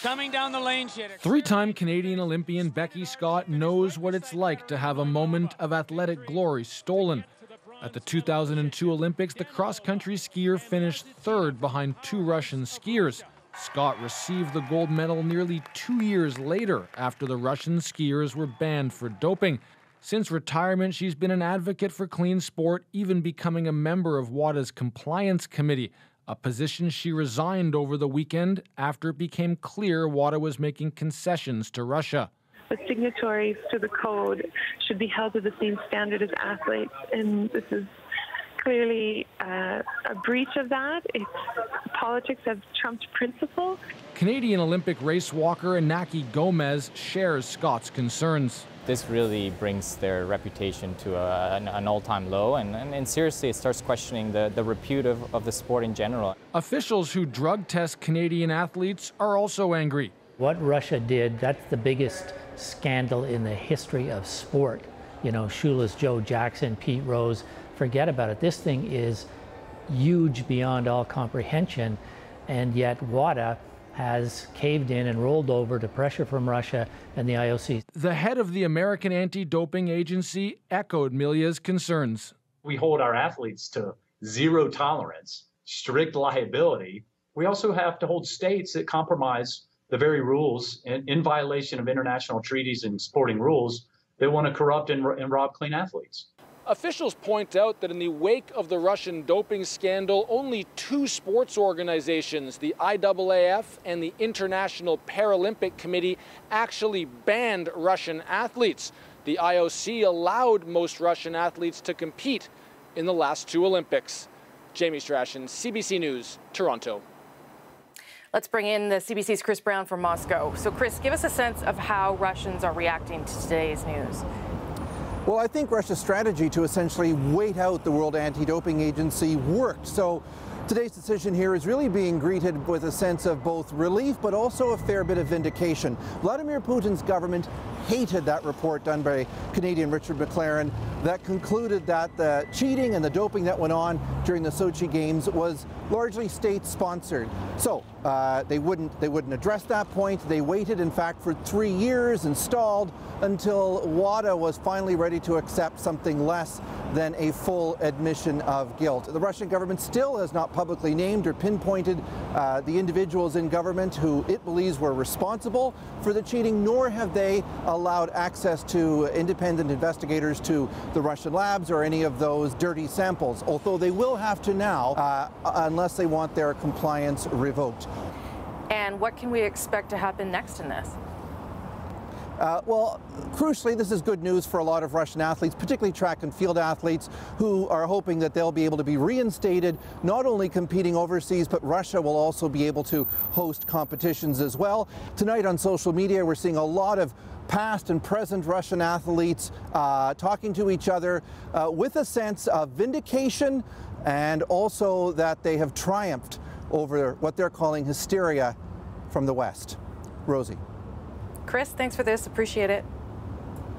Coming down the lane, she had a Three-time Canadian Olympian Becky Scott knows what it's like to have a moment of athletic glory stolen. At the 2002 Olympics, the cross-country skier finished third behind two Russian skiers. Scott received the gold medal nearly 2 years later after the Russian skiers were banned for doping. Since retirement, she's been an advocate for clean sport, even becoming a member of WADA's compliance committee, a position she resigned over the weekend after it became clear WADA was making concessions to Russia. The signatories to the code should be held to the same standard as athletes, and this is clearly a breach of that. Politics have trumped principle. Canadian Olympic race walker Inaki Gomez shares Scott's concerns. This really brings their reputation to an all-time low, and seriously, it starts questioning the repute of the sport in general. Officials who drug test Canadian athletes are also angry. What Russia did, that's the biggest scandal in the history of sport. You know, Shoeless Joe Jackson, Pete Rose, forget about it. This thing is huge beyond all comprehension, and yet WADA has caved in and rolled over to pressure from Russia and the IOC. The head of the American Anti-Doping Agency echoed Milia's concerns. We hold our athletes to zero tolerance, strict liability. We also have to hold states that compromise the very rules in violation of international treaties and sporting rules that want to corrupt and rob clean athletes. Officials point out that in the wake of the Russian doping scandal, only two sports organizations, the IAAF and the International Paralympic Committee, actually banned Russian athletes. The IOC allowed most Russian athletes to compete in the last two Olympics. Jamie Strachan, CBC News, Toronto. Let's bring in the CBC's Chris Brown from Moscow. So, Chris, give us a sense of how Russians are reacting to today's news. Well, I think Russia's strategy to essentially wait out the World Anti-Doping Agency worked. So today's decision here is really being greeted with a sense of both relief, but also a fair bit of vindication. Vladimir Putin's government hated that report done by Canadian Richard McLaren that concluded that the cheating and the doping that went on during the Sochi Games was largely state-sponsored. So they wouldn't address that point. They waited, in fact, for 3 years and stalled until WADA was finally ready to accept something less than a full admission of guilt. The Russian government still has not publicly named or pinpointed the individuals in government who it believes were responsible for the cheating, nor have they allowed access to independent investigators to the Russian labs or any of those dirty samples, although they will have to now unless they want their compliance revoked. And what can we expect to happen next in this? Well, crucially, this is good news for a lot of Russian athletes, particularly track and field athletes, who are hoping that they'll be able to be reinstated, not only competing overseas, but Russia will also be able to host competitions as well. Tonight on social media, we're seeing a lot of past and present Russian athletes talking to each other with a sense of vindication and also that they have triumphed over what they're calling hysteria from the West. Rosie. Chris, thanks for this. Appreciate it.